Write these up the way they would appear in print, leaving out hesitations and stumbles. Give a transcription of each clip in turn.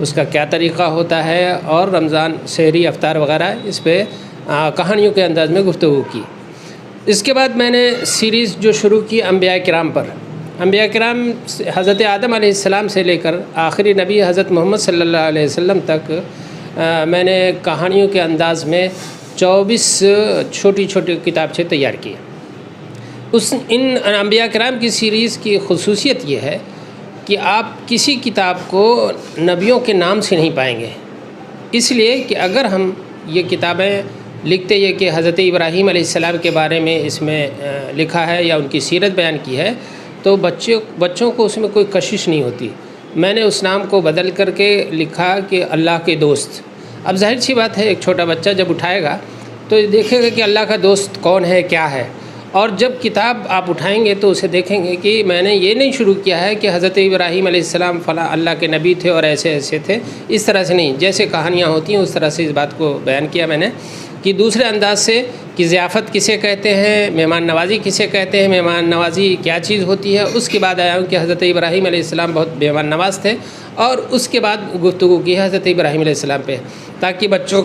اس کا کیا طریقہ ہوتا ہے، اور رمضان سحری افطار وغیرہ اس پہ کہانیوں کے انداز میں گفتگو کی۔ اس کے بعد میں نے سیریز جو شروع کی انبیاء کرام پر، انبیاء کرام حضرت آدم علیہ السلام سے لے کر آخری نبی حضرت محمد صلی اللہ علیہ وسلم تک میں نے کہانیوں کے انداز میں 24 چھوٹی چھوٹی کتابچے تیار کیے۔ ان انبیاء کرام کی سیریز کی خصوصیت یہ ہے کہ آپ کسی کتاب کو نبیوں کے نام سے نہیں پائیں گے، اس لیے کہ اگر ہم یہ کتابیں لکھتے یہ کہ حضرت ابراہیم علیہ السلام کے بارے میں اس میں لکھا ہے یا ان کی سیرت بیان کی ہے، تو بچوں کو اس میں کوئی کشش نہیں ہوتی۔ میں نے اس نام کو بدل کر کے لکھا کہ اللہ کے دوست۔ اب ظاہر سی بات ہے، ایک چھوٹا بچہ جب اٹھائے گا تو دیکھے گا کہ اللہ کا دوست کون ہے، کیا ہے، اور جب کتاب آپ اٹھائیں گے تو اسے دیکھیں گے کہ میں نے یہ نہیں شروع کیا ہے کہ حضرت ابراہیم علیہ السلام فلاں اللہ کے نبی تھے اور ایسے ایسے تھے، اس طرح سے نہیں، جیسے کہانیاں ہوتی ہیں اس طرح سے اس بات کو بیان کیا میں نے، کہ دوسرے انداز سے کہ ضیافت کسے کہتے ہیں، مہمان نوازی کسے کہتے ہیں، مہمان نوازی کیا چیز ہوتی ہے۔ اس کے بعد آیا ہوں کہ حضرت ابراہیم علیہ السلام بہت مہمان نواز تھے، اور اس کے بعد گفتگو کی ہے حضرت ابراہیم علیہ السلام پہ، تاکہ بچوں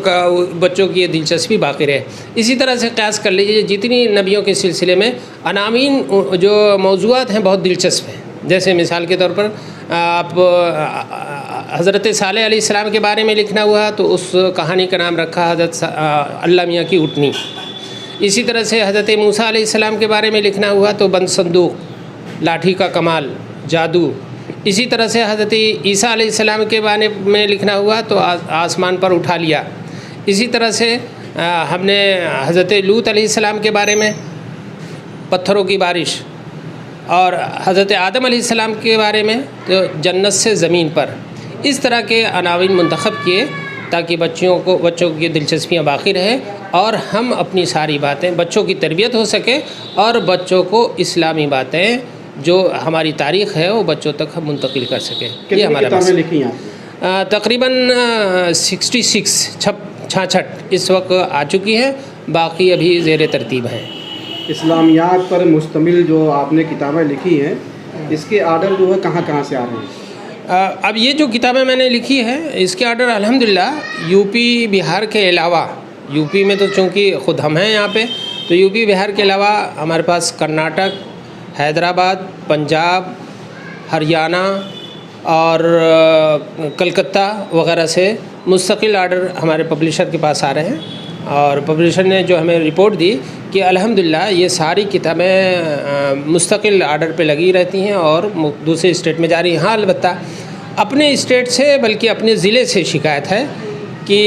کی یہ دلچسپی باقی رہے۔ اسی طرح سے قیاس کر لیجیے، جتنی نبیوں کے سلسلے میں عناوین جو موضوعات ہیں بہت دلچسپ ہیں، جیسے مثال کے طور پر آپ حضرت صالح علیہ السلام کے بارے میں لکھنا ہوا تو اس کہانی کا نام رکھا حضرت اللہ میاں کی اٹھنی۔ اسی طرح سے حضرت موسیٰ علیہ السلام کے بارے میں لکھنا ہوا تو بند صندوق، لاٹھی کا کمال، جادو۔ اسی طرح سے حضرت عیسیٰ علیہ السلام کے بارے میں لکھنا ہوا تو آسمان پر اٹھا لیا۔ اسی طرح سے ہم نے حضرت لوط علیہ السلام کے بارے میں پتھروں کی بارش، اور حضرت آدم علیہ السلام کے بارے میں تو جنت سے زمین پر۔ اس طرح کے عناوین منتخب کیے تاکہ بچوں کی دلچسپیاں باقی رہے، اور ہم اپنی ساری باتیں بچوں کی تربیت ہو سکے، اور بچوں کو اسلامی باتیں جو ہماری تاریخ ہے وہ بچوں تک ہم منتقل کر سکیں۔ یہ ہمارا کتابیں لکھی ہیں؟ تقریباً 66 اس وقت آ چکی ہیں، باقی ابھی زیر ترتیب ہیں۔ اسلامیات پر مشتمل جو آپ نے کتابیں لکھی ہیں، اس کے آرڈر جو ہے کہاں کہاں سے آ رہے ہیں؟ اب یہ جو کتابیں میں نے لکھی ہے اس کے آرڈر الحمدللہ یو پی بہار کے علاوہ، یو پی میں تو چونکہ خود ہم ہیں یہاں پہ، تو یو پی بہار کے علاوہ ہمارے پاس کرناٹک، حیدرآباد، پنجاب، ہریانہ اور کلکتہ وغیرہ سے مستقل آرڈر ہمارے پبلشر کے پاس آ رہے ہیں، اور پبلشر نے جو ہمیں رپورٹ دی کہ الحمدللہ یہ ساری کتابیں مستقل آرڈر پہ لگی رہتی ہیں اور دوسرے اسٹیٹ میں جاری ہیں۔ ہاں البتہ اپنے اسٹیٹ سے بلکہ اپنے ضلع سے شکایت ہے کہ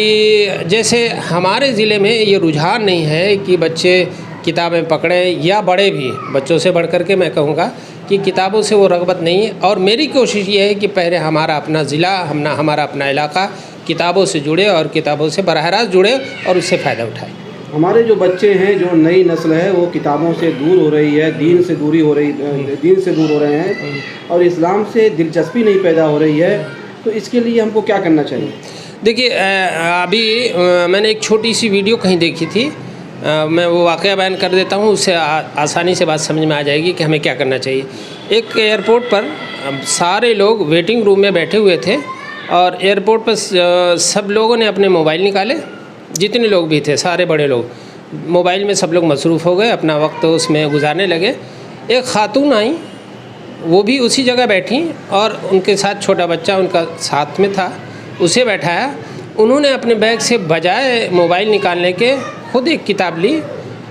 جیسے ہمارے ضلع میں یہ رجحان نہیں ہے کہ بچے کتابیں پکڑیں، یا بڑے بھی، بچوں سے بڑھ کر کے میں کہوں گا کہ کتابوں سے وہ رغبت نہیں ہے، اور میری کوشش یہ ہے کہ پہلے ہمارا اپنا ضلع، ہمارا اپنا علاقہ کتابوں سے جڑے اور کتابوں سے براہ راست جڑے اور اس سے فائدہ اٹھائے۔ ہمارے جو بچے ہیں، جو نئی نسل ہے، وہ کتابوں سے دور ہو رہی ہے، دین سے دور ہو رہے ہیں، اور اسلام سے دلچسپی نہیں پیدا ہو رہی ہے، تو اس کے لیے ہم کو کیا کرنا چاہیے؟ دیکھیے، ابھی میں نے ایک چھوٹی سی ویڈیو کہیں دیکھی تھی، میں وہ واقعہ بیان کر دیتا ہوں، اس سے آسانی سے بات سمجھ میں آ جائے گی کہ ہمیں کیا کرنا چاہیے۔ ایک ایئرپورٹ پر سارے لوگ ویٹنگ روم میں بیٹھے ہوئے تھے، اور ایئرپورٹ پر سب لوگوں نے اپنے موبائل نکالے، جتنے لوگ بھی تھے سارے بڑے لوگ موبائل میں سب لوگ مصروف ہو گئے، اپنا وقت اس میں گزارنے لگے۔ ایک خاتون آئیں، وہ بھی اسی جگہ بیٹھیں، اور ان کے ساتھ چھوٹا بچہ ان کا ساتھ میں تھا، اسے بیٹھایا۔ انہوں نے اپنے بیگ سے بجائے موبائل نکالنے کے خود ایک کتاب لی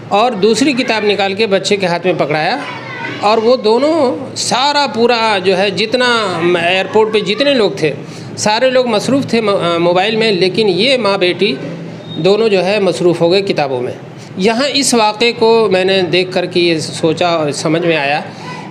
اور دوسری کتاب نکال کے بچے کے ہاتھ میں پکڑایا، اور وہ دونوں سارا پورا جو ہے جتنا ایئرپورٹ پہ جتنے لوگ تھے سارے لوگ مصروف تھے موبائل میں، لیکن یہ ماں بیٹی دونوں جو ہے مصروف ہو گئے کتابوں میں۔ یہاں اس واقعے کو میں نے دیکھ کر کے یہ سوچا اور سمجھ میں آیا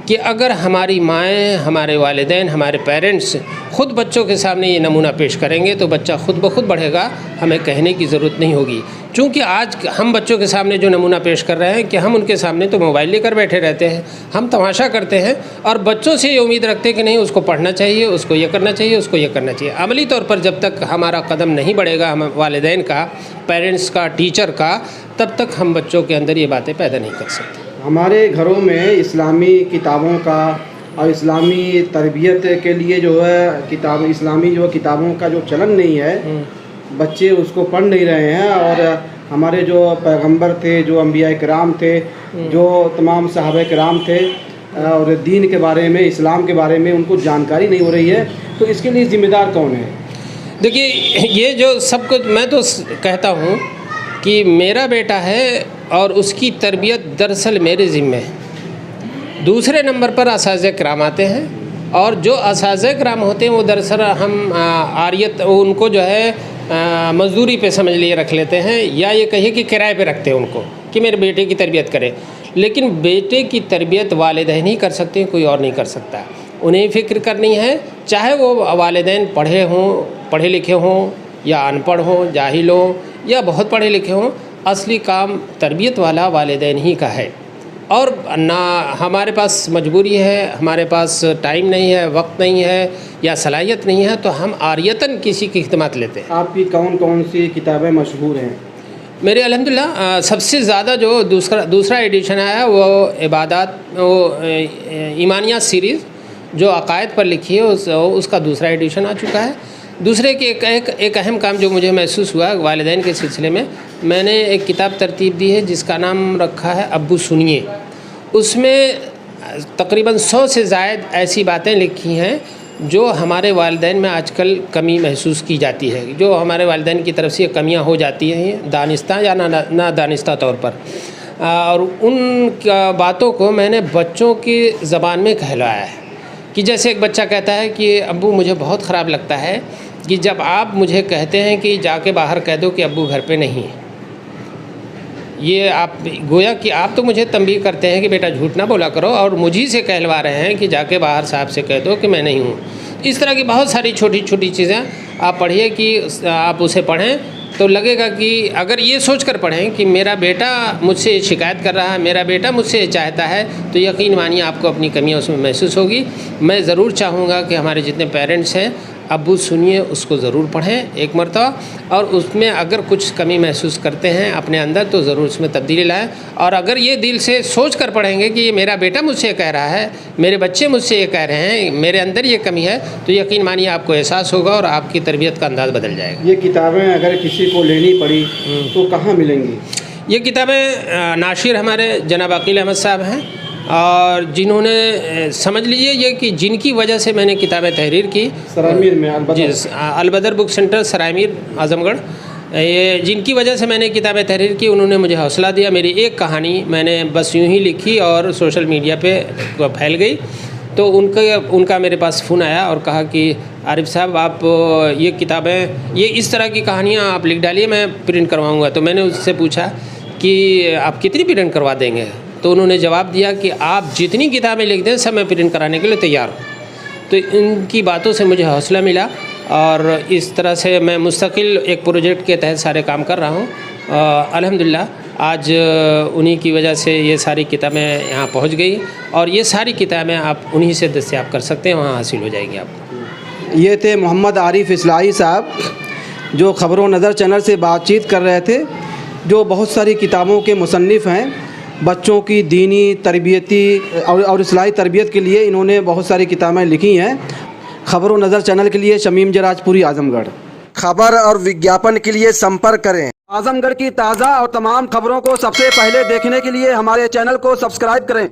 کہ اگر ہماری مائیں، ہمارے والدین، ہمارے پیرنٹس خود بچوں کے سامنے یہ نمونہ پیش کریں گے تو بچہ خود بخود بڑھے گا، ہمیں کہنے کی ضرورت نہیں ہوگی۔ چونکہ آج ہم بچوں کے سامنے جو نمونہ پیش کر رہے ہیں کہ ہم ان کے سامنے تو موبائل لے کر بیٹھے رہتے ہیں، ہم تماشا کرتے ہیں، اور بچوں سے یہ امید رکھتے ہیں کہ نہیں اس کو پڑھنا چاہیے، اس کو یہ کرنا چاہیے، اس کو یہ کرنا چاہیے۔ عملی طور پر جب تک ہمارا قدم نہیں بڑھے گا، ہم والدین کا، پیرنٹس کا، ٹیچر کا، تب تک ہم بچوں کے اندر یہ باتیں پیدا نہیں کر سکتے۔ ہمارے گھروں میں اسلامی کتابوں کا اور اسلامی تربیت کے لیے جو ہے اسلامی جو کتابوں کا جو چلن نہیں ہے، بچے اس کو پڑھ نہیں رہے ہیں، اور ہمارے جو پیغمبر تھے، جو انبیاء کرام تھے، جو تمام صحابہ کرام تھے، اور دین کے بارے میں، اسلام کے بارے میں ان کو جانکاری نہیں ہو رہی ہے، تو اس کے لیے ذمہ دار کون ہے؟ دیکھیے، یہ جو سب کچھ میں تو کہتا ہوں کہ میرا بیٹا ہے اور اس کی تربیت دراصل میرے ذمہ ہے۔ دوسرے نمبر پر اساتذہ کرام آتے ہیں، اور جو اساتذہ کرام ہوتے ہیں وہ دراصل ہم عاریت ان کو جو ہے مزدوری پہ سمجھ لیے رکھ لیتے ہیں، یا یہ کہیے کہ کرائے پہ رکھتے ہیں ان کو کہ میرے بیٹے کی تربیت کرے، لیکن بیٹے کی تربیت والدین ہی کر سکتے ہیں، کوئی اور نہیں کر سکتا۔ انہیں فکر کرنی ہے، چاہے وہ والدین پڑھے لکھے ہوں یا ان پڑھ ہوں، جاہل ہوں یا بہت پڑھے لکھے ہوں، اصلی کام تربیت والا والدین ہی کا ہے۔ اور نہ ہمارے پاس مجبوری ہے، ہمارے پاس ٹائم نہیں ہے، وقت نہیں ہے یا صلاحیت نہیں ہے، تو ہم عاریتاً کسی کی خدمات لیتے ہیں۔ آپ کی کون کون سی کتابیں مشہور ہیں؟ میرے الحمدللہ سب سے زیادہ جو دوسرا ایڈیشن آیا وہ عبادات، وہ ایمانیات سیریز جو عقائد پر لکھی ہے، اس کا دوسرا ایڈیشن آ چکا ہے۔ دوسرے کے ایک اہم کام جو مجھے محسوس ہوا والدین کے سلسلے میں نے ایک کتاب ترتیب دی ہے جس کا نام رکھا ہے ابو سنیے۔ اس میں تقریباً 100 سے زائد ایسی باتیں لکھی ہیں جو ہمارے والدین میں آج کل کمی محسوس کی جاتی ہے، جو ہمارے والدین کی طرف سے یہ کمیاں ہو جاتی ہیں دانستہ یا نادانستہ طور پر، اور ان باتوں کو میں نے بچوں کی زبان میں کہلوایا ہے۔ کہ جیسے ایک بچہ کہتا ہے کہ ابو مجھے بہت خراب لگتا ہے کہ جب آپ مجھے کہتے ہیں کہ جا کے باہر کہہ دو کہ ابو گھر پہ نہیں ہے، یہ آپ گویا کہ آپ تو مجھے تنبیہ کرتے ہیں کہ بیٹا جھوٹ نہ بولا کرو، اور مجھے سے کہلوا رہے ہیں کہ جا کے باہر صاحب سے کہہ دو کہ میں نہیں ہوں۔ اس طرح کی بہت ساری چھوٹی چھوٹی چیزیں آپ پڑھیے کہ آپ اسے پڑھیں تو لگے گا کہ اگر یہ سوچ کر پڑھیں کہ میرا بیٹا مجھ سے شکایت کر رہا ہے، میرا بیٹا مجھ سے چاہتا ہے، تو یقین مانیے آپ کو اپنی کمیاں اس میں محسوس ہوگی۔ میں ضرور چاہوں گا کہ ہمارے جتنے پیرنٹس ہیں، ابو سنیے اس کو ضرور پڑھیں ایک مرتبہ، اور اس میں اگر کچھ کمی محسوس کرتے ہیں اپنے اندر تو ضرور اس میں تبدیلی لائیں، اور اگر یہ دل سے سوچ کر پڑھیں گے کہ یہ میرا بیٹا مجھ سے کہہ رہا ہے، میرے بچے مجھ سے یہ کہہ رہے ہیں، میرے اندر یہ کمی ہے، تو یقین مانیے آپ کو احساس ہوگا اور آپ کی تربیت کا انداز بدل جائے گا۔ یہ کتابیں اگر کسی کو لینی پڑی تو کہاں ملیں گی؟ یہ کتابیں ناشر ہمارے جناب عقیل احمد صاحب ہیں، اور جنہوں نے سمجھ لیجیے یہ کہ جن کی وجہ سے میں نے کتابیں تحریر کی، سرائے میں البدر بک سینٹر سرائے میر اعظم گڑھ، یہ جن کی وجہ سے میں نے کتابیں تحریر کی، انہوں نے مجھے حوصلہ دیا۔ میری ایک کہانی میں نے بس یوں ہی لکھی اور سوشل میڈیا پہ پھیل گئی، تو ان کا میرے پاس فون آیا اور کہا کہ عارف صاحب آپ یہ کتابیں، یہ اس طرح کی کہانیاں آپ لکھ ڈالیے، میں پرنٹ کرواؤں گا۔ تو میں نے اس سے پوچھا کہ آپ کتنی پرنٹ کروا دیں گے؟ تو انہوں نے جواب دیا کہ آپ جتنی کتابیں لکھ دیں سب میں پرنٹ کرانے کے لیے تیار ہوں۔ تو ان کی باتوں سے مجھے حوصلہ ملا، اور اس طرح سے میں مستقل ایک پروجیکٹ کے تحت سارے کام کر رہا ہوں۔ الحمدللہ آج انہی کی وجہ سے یہ ساری کتابیں یہاں پہنچ گئی، اور یہ ساری کتابیں آپ انہی سے دستیاب کر سکتے ہیں، وہاں حاصل ہو جائے گی آپ کو۔ یہ تھے محمد عارف اصلاحی صاحب جو خبر و نظر چینل سے بات چیت کر رہے تھے، جو بہت ساری کتابوں کے مصنف ہیں۔ بچوں کی دینی تربیتی اور اصلاحی تربیت کے لیے انہوں نے بہت ساری کتابیں لکھی ہیں۔ خبر و نظر چینل کے لیے شمیم جراج پوری، اعظم گڑھ۔ خبر اور وگیاپن کے لیے سمپرک کریں۔ اعظم گڑھ کی تازہ اور تمام خبروں کو سب سے پہلے دیکھنے کے لیے ہمارے چینل کو سبسکرائب کریں۔